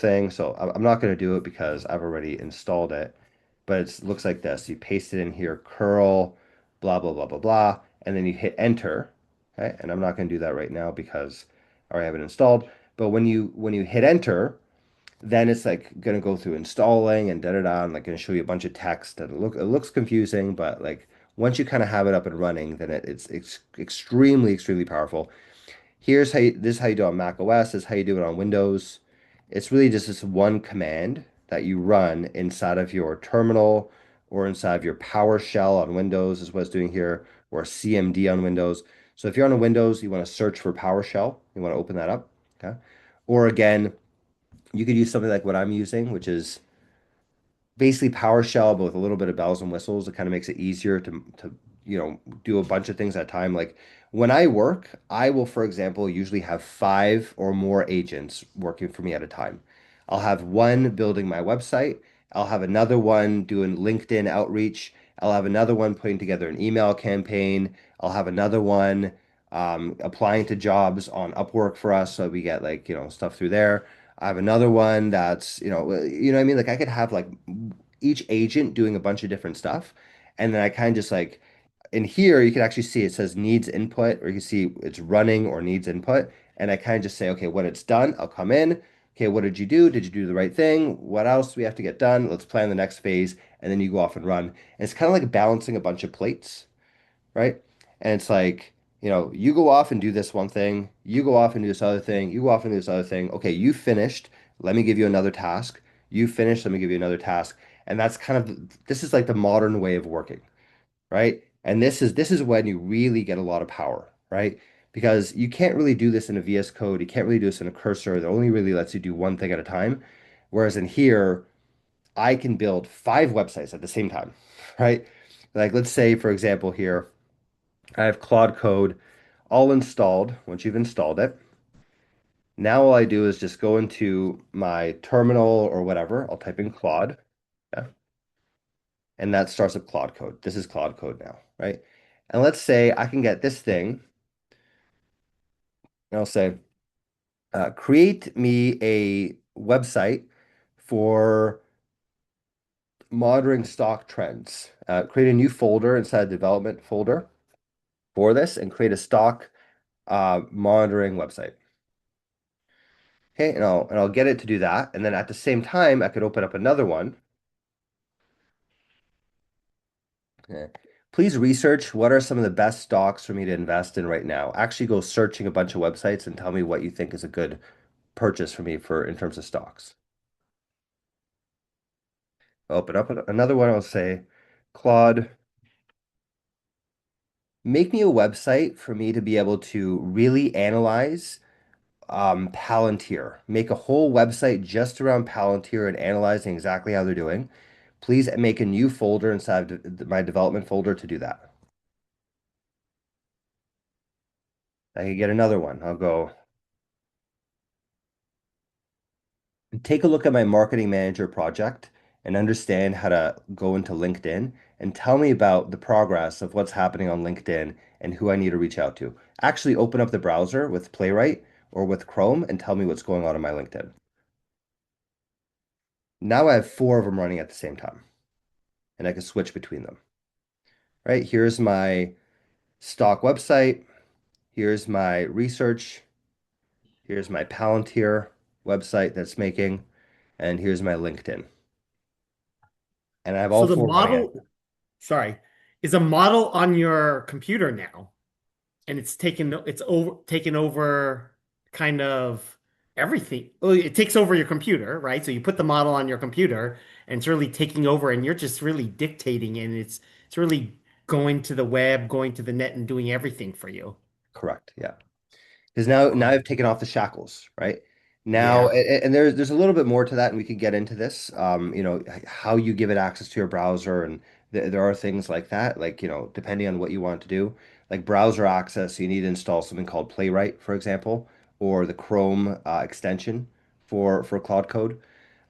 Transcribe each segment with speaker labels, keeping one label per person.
Speaker 1: thing. So I'm not going to do it because I've already installed it. But it looks like this. You paste it in here, curl, blah, blah, blah, blah, blah. And then you hit enter. Okay. And I'm not going to do that right now because I already have it installed. But when you hit enter, then it's like going to go through installing and da da da, and like going to show you a bunch of text. And it looks confusing, but like once you kind of have it up and running, then it's extremely, extremely powerful. This is how you do it on Mac OS, this is how you do it on Windows. It's really just this one command that you run inside of your terminal or inside of your PowerShell on Windows is what it's doing here, or CMD on Windows. So if you're on a Windows, you want to search for PowerShell, you want to open that up, okay? Or again, you could use something like what I'm using, which is basically PowerShell, but with a little bit of bells and whistles. It kind of makes it easier to do a bunch of things at a time. Like when I work, I will, for example, usually have five or more agents working for me at a time. I'll have one building my website. I'll have another one doing LinkedIn outreach. I'll have another one putting together an email campaign. I'll have another one applying to jobs on Upwork for us, so we get like, stuff through there. I have another one that's, what I mean? Like I could have like each agent doing a bunch of different stuff. And then I kind of just like in here, you can actually see it says needs input, or you can see it's running or needs input. And I kind of just say, okay, when it's done, I'll come in. Okay, what did you do? Did you do the right thing? What else do we have to get done? Let's plan the next phase. And then you go off and run. And it's kind of like balancing a bunch of plates, right? And it's like, you go off and do this one thing, you go off and do this other thing, you go off and do this other thing. Okay, you finished. Let me give you another task. You finished. Let me give you another task. And that's kind of this is like the modern way of working, right? And this is when you really get a lot of power, right? Because you can't really do this in a VS Code. You can't really do this in a cursor that only really lets you do one thing at a time. Whereas in here, I can build five websites at the same time, right? Like let's say, for example, here. I have Claude Code all installed. Once you've installed it, now all I do is just go into my terminal or whatever. I'll type in Claude, yeah, and that starts up Claude Code. This is Claude Code now, right? And let's say I can get this thing, and I'll say, create me a website for monitoring stock trends. Create a new folder inside the development folder for this and create a stock monitoring website. Okay, and I'll get it to do that. And then at the same time, I could open up another one. Okay. Please research what are some of the best stocks for me to invest in right now. Actually go searching a bunch of websites and tell me what you think is a good purchase for me for in terms of stocks. I'll open up another one. I'll say, Claude, make me a website for me to be able to really analyze Palantir. Make a whole website just around Palantir and analyzing exactly how they're doing. Please make a new folder inside of my development folder to do that. I can get another one. I'll go take a look at my marketing manager project and understand how to go into LinkedIn and tell me about the progress of what's happening on LinkedIn and who I need to reach out to. Actually, open up the browser with Playwright or with Chrome and tell me what's going on in my LinkedIn. Now I have four of them running at the same time, and I can switch between them. Right? Here's my stock website. Here's my research. Here's my Palantir website that's making, and here's my LinkedIn. And I have all
Speaker 2: So the
Speaker 1: four running at
Speaker 2: model, sorry, is a model on your computer now, and taken over kind of everything. Well, it takes over your computer, right? So you put the model on your computer, and it's really taking over, and you're just really dictating, and it's really going to the web, going to the net, and doing everything for you.
Speaker 1: correct. Yeah. Because now
Speaker 2: Wow.
Speaker 1: I've taken off the shackles, right? Now,
Speaker 2: Yeah.
Speaker 1: and there's a little bit more to that, and we could get into this. How you give it access to your browser, and there are things like that, like depending on what you want to do, like browser access, you need to install something called Playwright, for example, or the Chrome extension for Cloud Code,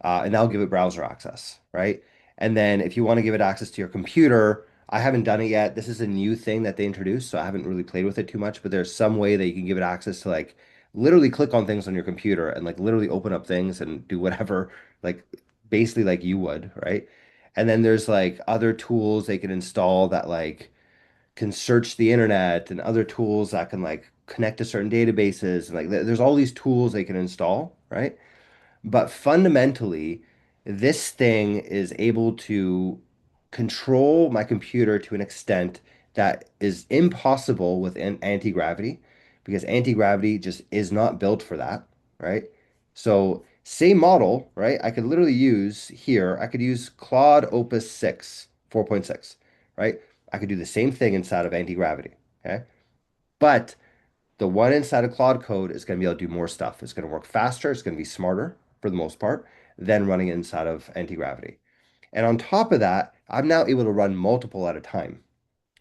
Speaker 1: and that'll give it browser access, right? And then if you want to give it access to your computer, I haven't done it yet. This is a new thing that they introduced, so I haven't really played with it too much, but there's some way that you can give it access to like literally click on things on your computer and like literally open up things and do whatever, like basically like you would, right? And then there's like other tools they can install that like can search the internet and other tools that can like connect to certain databases and like there's all these tools they can install, right? But fundamentally, this thing is able to control my computer to an extent that is impossible with an anti-gravity because anti-gravity just is not built for that, right? So same model, right? I could literally use here, I could use Claude Opus 6, 4.6, right? I could do the same thing inside of anti-gravity, okay? But the one inside of Claude Code is going to be able to do more stuff. It's going to work faster. It's going to be smarter for the most part than running inside of anti-gravity. And on top of that, I'm now able to run multiple at a time,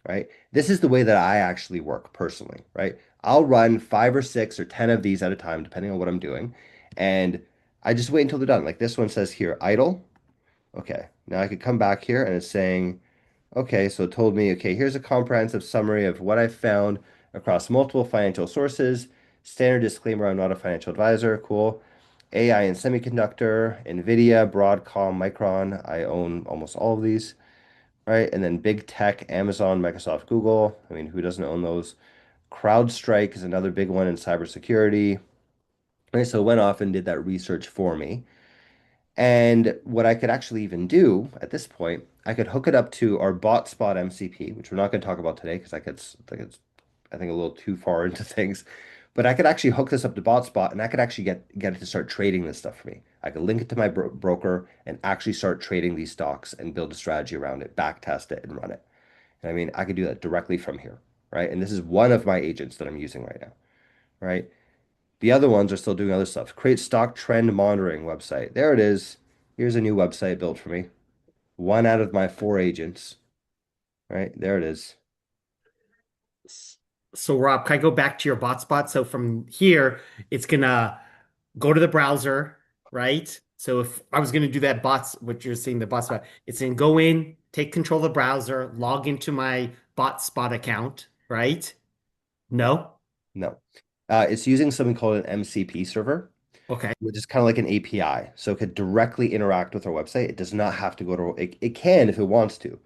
Speaker 1: right? This is the way that I actually work personally, right? I'll run 5 or 6 or 10 of these at a time, depending on what I'm doing. And I just wait until they're done. Like this one says here, idle. Okay. Now I could come back here and it's saying, okay, so it told me, okay, here's a comprehensive summary of what I found across multiple financial sources. Standard disclaimer, I'm not a financial advisor. Cool. AI and semiconductor, NVIDIA, Broadcom, Micron. I own almost all of these, right? And then big tech, Amazon, Microsoft, Google. I mean, who doesn't own those? CrowdStrike is another big one in cybersecurity. Right, so it went off and did that research for me. And what I could actually even do at this point, I could hook it up to our BotSpot MCP, which we're not going to talk about today because I think a little too far into things. But I could actually hook this up to BotSpot and I could actually get it to start trading this stuff for me. I could link it to my broker and actually start trading these stocks and build a strategy around it, back test it and run it. And I mean, I could do that directly from here, right? And this is one of my agents that I'm using right now, right? The other ones are still doing other stuff. Create stock trend monitoring website. There it is. Here's a new website built for me. One out of my 4 agents. Right? There it is.
Speaker 2: So Rob, can I go back to your bot spot? So from here, it's gonna go to the browser, right? So if I was gonna do that bots, what you're seeing the bot spot, it's gonna go in, take control of the browser, log into my bot spot account, right? No?
Speaker 1: No. It's using something called an MCP server,
Speaker 2: Okay.
Speaker 1: which is kind of like an API. So it could directly interact with our website. It does not have to go to, it can if it wants to,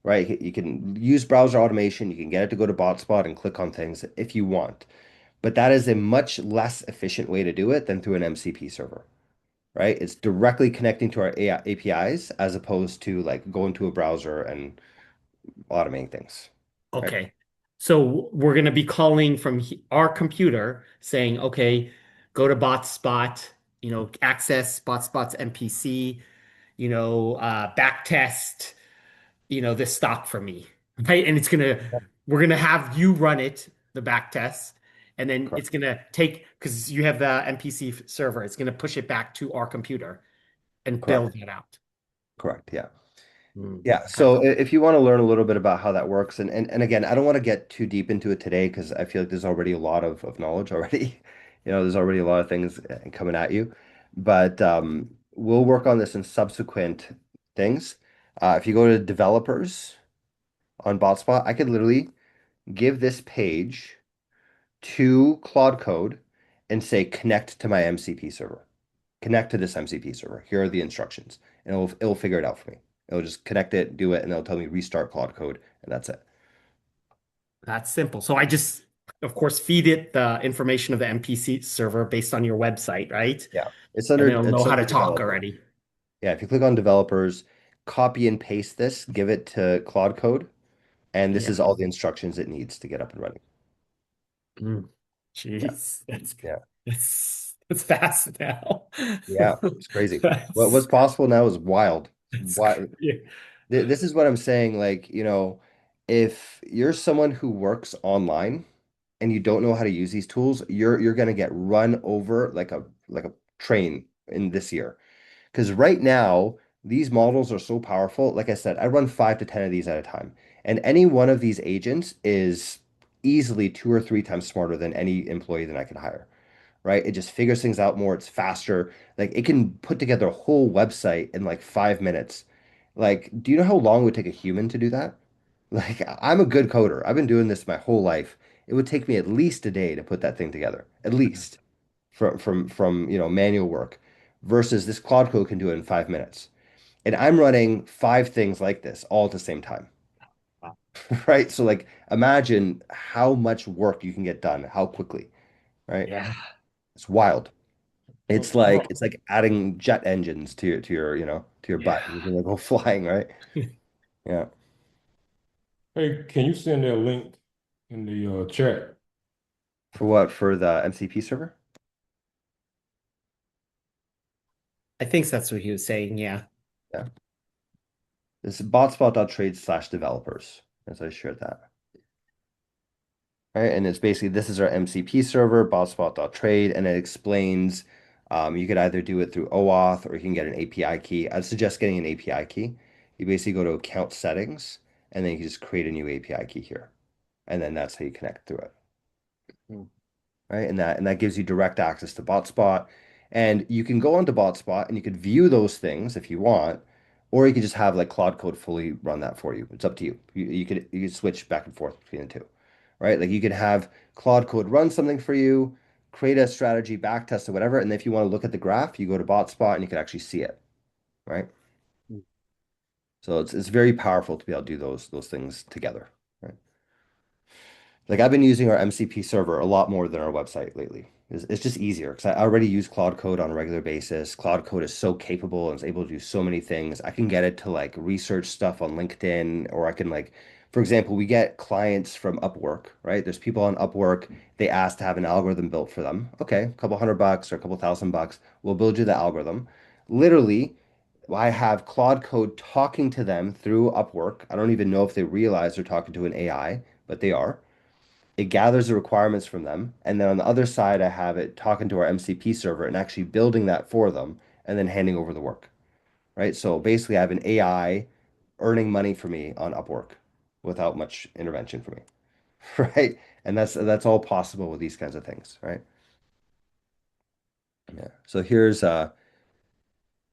Speaker 1: right? You can use browser automation. You can get it to go to BotSpot and click on things if you want. But that is a much less efficient way to do it than through an MCP server, right? It's directly connecting to our AI APIs as opposed to like going to a browser and automating things, right?
Speaker 2: Okay. So we're going to be calling from our computer saying, okay, go to botspot, access botspot's MPC, back test, this stock for me, right? And we're going to have you run it, the back test, and then
Speaker 1: Correct.
Speaker 2: it's going to take, because you have the MPC server, it's going to push it back to our computer and build
Speaker 1: Correct.
Speaker 2: that out.
Speaker 1: Correct. Yeah.
Speaker 2: Hmm.
Speaker 1: Yeah.
Speaker 2: Got
Speaker 1: So if you want to learn a little bit about how that works, and again, I don't want to get too deep into it today because I feel like there's already a lot of knowledge already. There's already a lot of things coming at you. But we'll work on this in subsequent things. If you go to developers on BotSpot, I could literally give this page to Claude Code and say connect to my MCP server. Connect to this MCP server. Here are the instructions. And it'll figure it out for me. It'll just connect it, do it, and it'll tell me restart Claude Code, and that's it.
Speaker 2: That's simple. So I just, of course, feed it the information of the MPC server based on your website, right?
Speaker 1: Yeah.
Speaker 2: And then it'll know
Speaker 1: It's
Speaker 2: how
Speaker 1: under
Speaker 2: to talk
Speaker 1: developer.
Speaker 2: already.
Speaker 1: Yeah, if you click on developers, copy and paste this, give it to Claude Code, and this
Speaker 2: Yeah.
Speaker 1: is all the instructions it needs to get up and running.
Speaker 2: Mm.
Speaker 1: Yeah.
Speaker 2: Jeez,
Speaker 1: Yeah.
Speaker 2: that's fast now.
Speaker 1: Yeah. It's crazy. What's
Speaker 2: That's
Speaker 1: possible now is wild. It's
Speaker 2: that's
Speaker 1: wild.
Speaker 2: yeah.
Speaker 1: This is what I'm saying. Like, if you're someone who works online and you don't know how to use these tools, you're gonna get run over like a train in this year. Because right now, these models are so powerful. Like I said, I run 5 to 10 of these at a time. And any one of these agents is easily 2 or 3 times smarter than any employee that I can hire, right? It just figures things out more. It's faster. Like it can put together a whole website in like 5 minutes. Like, do you know how long it would take a human to do that? Like, I'm a good coder. I've been doing this my whole life. It would take me at least a day to put that thing together. At least. from manual work versus this Claude Code can do it in 5 minutes. And I'm running five things like this all at the same time.
Speaker 2: Wow.
Speaker 1: Right? So like imagine how much work you can get done, how quickly, right?
Speaker 2: Yeah.
Speaker 1: It's wild.
Speaker 2: Oh,
Speaker 1: It's like
Speaker 2: wow.
Speaker 1: it's like adding jet engines to your butt.
Speaker 2: Yeah.
Speaker 1: You're gonna go flying, right? Yeah.
Speaker 3: Hey, can you send that link in the chat?
Speaker 1: For what? For the MCP server?
Speaker 2: I think that's what he was saying. Yeah.
Speaker 1: Yeah. This is botspot.trade/developers, as I shared that. Right? And it's basically this is our MCP server, botspot.trade, and it explains you could either do it through OAuth or you can get an API key. I'd suggest getting an API key. You basically go to account settings and then you can just create a new API key here. And then that's how you connect through it.
Speaker 2: Mm.
Speaker 1: Right? And that gives you direct access to Botspot. And you can go onto Botspot and you could view those things if you want, or you could just have like Cloud Code fully run that for you. It's up to you. You could switch back and forth between the two, right? Like you could have Cloud Code run something for you, create a strategy, back test or whatever, and if you want to look at the graph, you go to Botspot and you can actually see it, right? So it's very powerful to be able to do those things together, right? Like I've been using our MCP server a lot more than our website lately. It's just easier because I already use Cloud Code on a regular basis. Cloud Code is so capable and is able to do so many things. I can get it to like research stuff on LinkedIn, or I can like, for example, we get clients from Upwork, right? There's people on Upwork, they ask to have an algorithm built for them. Okay, a couple $100 or a couple $1,000, we'll build you the algorithm. Literally, I have Claude Code talking to them through Upwork. I don't even know if they realize they're talking to an AI, but they are. It gathers the requirements from them. And then on the other side, I have it talking to our MCP server and actually building that for them and then handing over the work, right? So basically, I have an AI earning money for me on Upwork without much intervention for me, right? And that's all possible with these kinds of things, right? Yeah. So here's my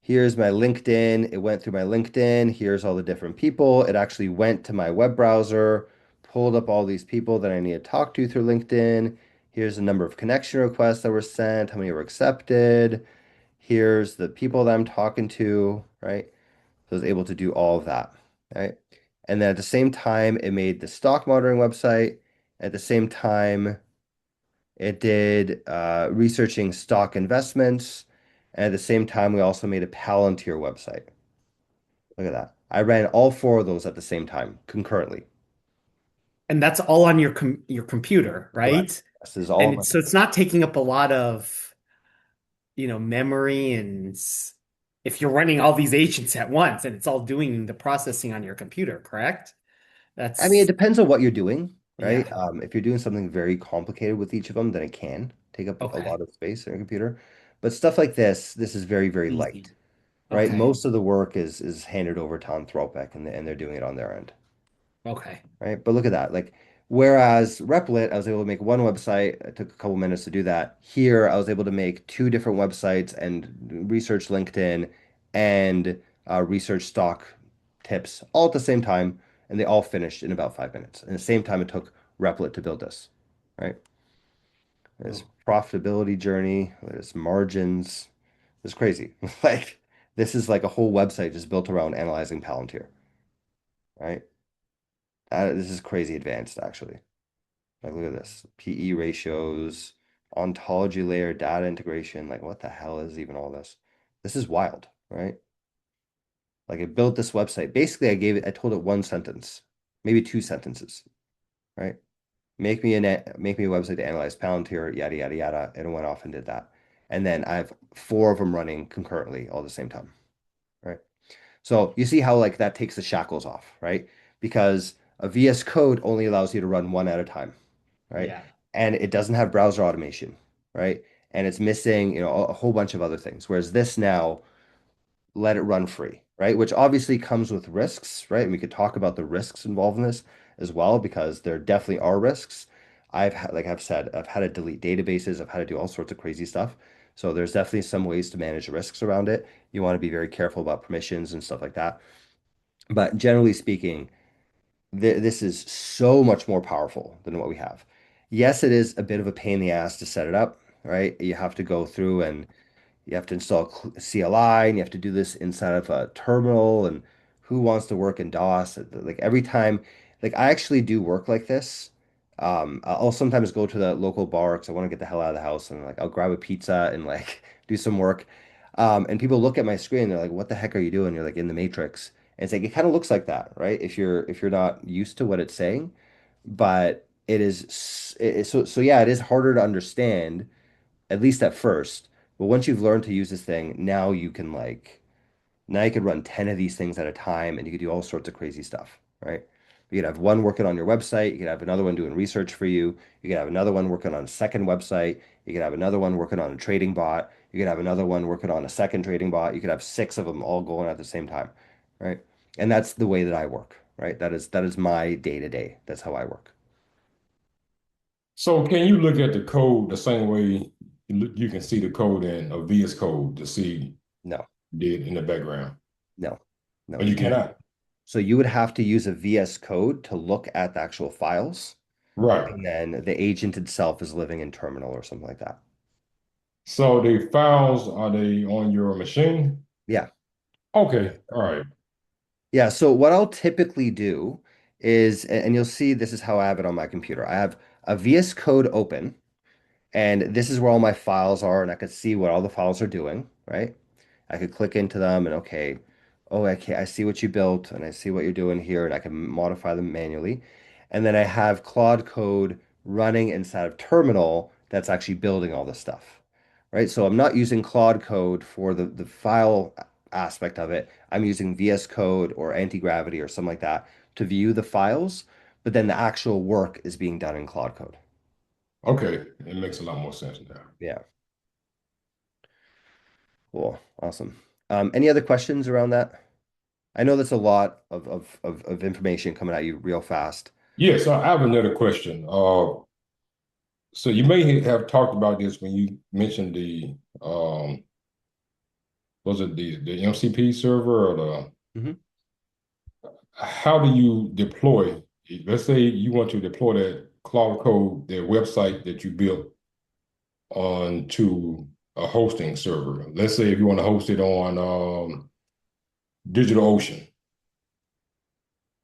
Speaker 1: LinkedIn. It went through my LinkedIn. Here's all the different people. It actually went to my web browser, pulled up all these people that I need to talk to through LinkedIn. Here's the number of connection requests that were sent, how many were accepted. Here's the people that I'm talking to, right? So I was able to do all of that, right? And then at the same time, it made the stock monitoring website. At the same time, it did researching stock investments. And at the same time, we also made a Palantir website. Look at that. I ran all four of those at the same time, concurrently.
Speaker 2: And that's all on your computer,
Speaker 1: Correct.
Speaker 2: right?
Speaker 1: This is all
Speaker 2: And
Speaker 1: of my
Speaker 2: it's so it's not taking up a lot of, memory if you're running all these agents at once and it's all doing the processing on your computer, correct?
Speaker 1: I mean, it
Speaker 2: That's
Speaker 1: depends on what you're doing, right?
Speaker 2: yeah.
Speaker 1: If you're doing something very complicated with each of them, then it can take up a
Speaker 2: Okay.
Speaker 1: lot of space in your computer. But stuff like this is very, very
Speaker 2: Easy.
Speaker 1: light, right?
Speaker 2: Okay.
Speaker 1: Most of the work is handed over to Anthropic and they're doing it on their end.
Speaker 2: Okay.
Speaker 1: Right? But look at that. Like, whereas Replit, I was able to make one website. It took a couple minutes to do that. Here, I was able to make two different websites and research LinkedIn and research stock tips all at the same time, and they all finished in about 5 minutes. And the same time it took Replit to build this, right? This
Speaker 2: Oh.
Speaker 1: profitability journey, this margins, it's crazy. Like, this is like a whole website just built around analyzing Palantir, right? This is crazy advanced, actually. Like, look at this. PE ratios, ontology layer, data integration. Like, what the hell is even all this? This is wild, right? Like, I built this website. Basically, I told it one sentence, maybe two sentences, right? Make me a website to analyze Palantir, yada, yada, yada. And it went off and did that. And then I have four of them running concurrently all at the same time, right? So you see how like that takes the shackles off, right? Because a VS Code only allows you to run one at a time, right?
Speaker 2: Yeah.
Speaker 1: And it doesn't have browser automation, right? And it's missing, a whole bunch of other things. Whereas this now, let it run free, right? Which obviously comes with risks, right? And we could talk about the risks involved in this as well, because there definitely are risks. Like I've said, I've had to delete databases, I've had to do all sorts of crazy stuff. So there's definitely some ways to manage the risks around it. You want to be very careful about permissions and stuff like that. But generally speaking, this is so much more powerful than what we have. Yes, it is a bit of a pain in the ass to set it up, right? You have to go through and you have to install CLI and you have to do this inside of a terminal. And who wants to work in DOS? Like every time, like I actually do work like this. I'll sometimes go to the local bar because I want to get the hell out of the house and like I'll grab a pizza and like do some work. And people look at my screen, they're like, "What the heck are you doing?" You're like in the Matrix. And it's like it kind of looks like that, right? If you're not used to what it's saying, but so yeah, it is harder to understand at least at first. But once you've learned to use this thing, now you could run 10 of these things at a time and you could do all sorts of crazy stuff, right? You could have one working on your website, you could have another one doing research for you, you could have another one working on a second website, you could have another one working on a trading bot, you could have another one working on a second trading bot, you could have six of them all going at the same time, right? And that's the way that I work, right? That is my day to day. That's how I work.
Speaker 3: So can you look at the code the same way you can see the code in a VS Code to see
Speaker 1: No,
Speaker 3: did in the background?
Speaker 1: no, no.
Speaker 3: Or you cannot.
Speaker 1: So you would have to use a VS Code to look at the actual files,
Speaker 3: Right.
Speaker 1: and then the agent itself is living in terminal or something like that.
Speaker 3: So the files, are they on your machine?
Speaker 1: Yeah.
Speaker 3: Okay. All right.
Speaker 1: Yeah. So what I'll typically do is, and you'll see this is how I have it on my computer. I have a VS Code open, and this is where all my files are, and I can see what all the files are doing, right? I could click into them and okay, oh, okay, I see what you built and I see what you're doing here, and I can modify them manually. And then I have Claude Code running inside of terminal that's actually building all this stuff, right? So I'm not using Claude Code for the file aspect of it. I'm using VS Code or anti-gravity or something like that to view the files, but then the actual work is being done in Claude Code.
Speaker 3: Okay. It makes a lot more sense now.
Speaker 1: Yeah, cool, awesome. Any other questions around that? I know that's a lot of information coming at you real fast.
Speaker 3: Yes, I have another question. So you may have talked about this when you mentioned the was it the MCP server or the
Speaker 1: Hmm.
Speaker 3: how do you deploy? Let's say you want to deploy that Cloud Code, their website that you built onto a hosting server. Let's say if you want to host it on DigitalOcean,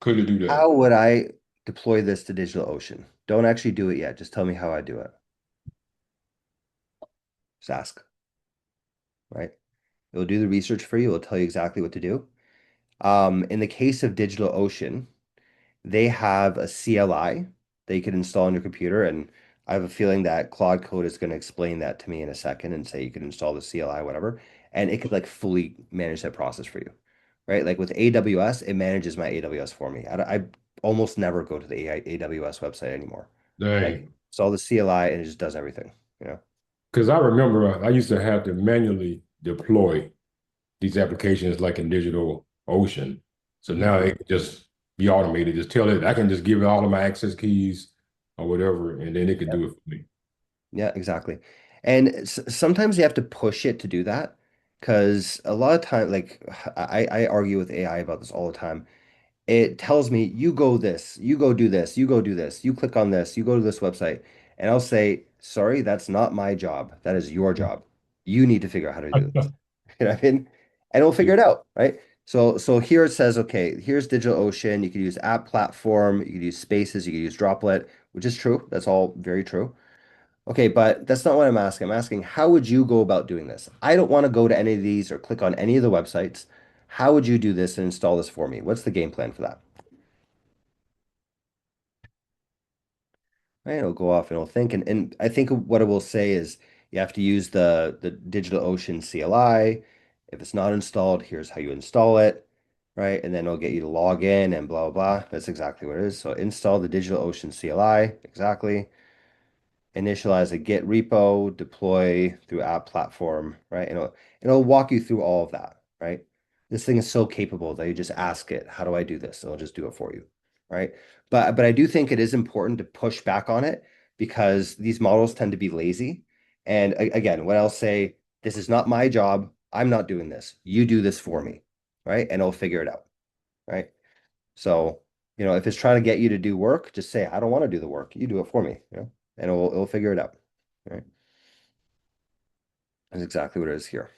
Speaker 3: could you do that?
Speaker 1: How would I deploy this to DigitalOcean? Don't actually do it yet. Just tell me how I do it. Just ask, right? It'll do the research for you. It'll tell you exactly what to do. In the case of DigitalOcean, they have a CLI that you can install on your computer, and I have a feeling that Claude Code is going to explain that to me in a second and say you can install the CLI, whatever, and it could like fully manage that process for you, right? Like with AWS, it manages my AWS for me. I almost never go to the AWS website anymore. Like
Speaker 3: Dang.
Speaker 1: install the CLI and it just does everything, you know?
Speaker 3: Because I remember I used to have to manually deploy these applications like in DigitalOcean. So
Speaker 1: Mhm.
Speaker 3: now it can just be automated. Just tell it, I can just give it all of my access keys or whatever, and then it could do it for me.
Speaker 1: Yeah, exactly. And sometimes you have to push it to do that because a lot of time, like I argue with AI about this all the time. It tells me, you go this, you go do this, you go do this, you click on this, you go to this website. And I'll say, sorry, that's not my job. That is your job. You need to figure out how to do this. You know what I mean? And we'll figure it out, right? So here it says, okay, here's DigitalOcean. You could use app platform, you could use spaces, you could use droplet, which is true. That's all very true. Okay, but that's not what I'm asking. I'm asking, how would you go about doing this? I don't want to go to any of these or click on any of the websites. How would you do this and install this for me? What's the game plan for that? Right, it'll go off and it'll think. And I think what it will say is you have to use the DigitalOcean CLI. If it's not installed, here's how you install it, right? And then it'll get you to log in and blah, blah, blah. That's exactly what it is. So install the DigitalOcean CLI, exactly. Initialize a Git repo, deploy through app platform, right? And it'll walk you through all of that, right? This thing is so capable that you just ask it, how do I do this? It'll just do it for you, right? But I do think it is important to push back on it because these models tend to be lazy. And again, what I'll say, this is not my job. I'm not doing this. You do this for me, right? And it'll figure it out, right? So, if it's trying to get you to do work, just say, I don't want to do the work. You do it for me, and it'll figure it out. Right. is exactly what it is here.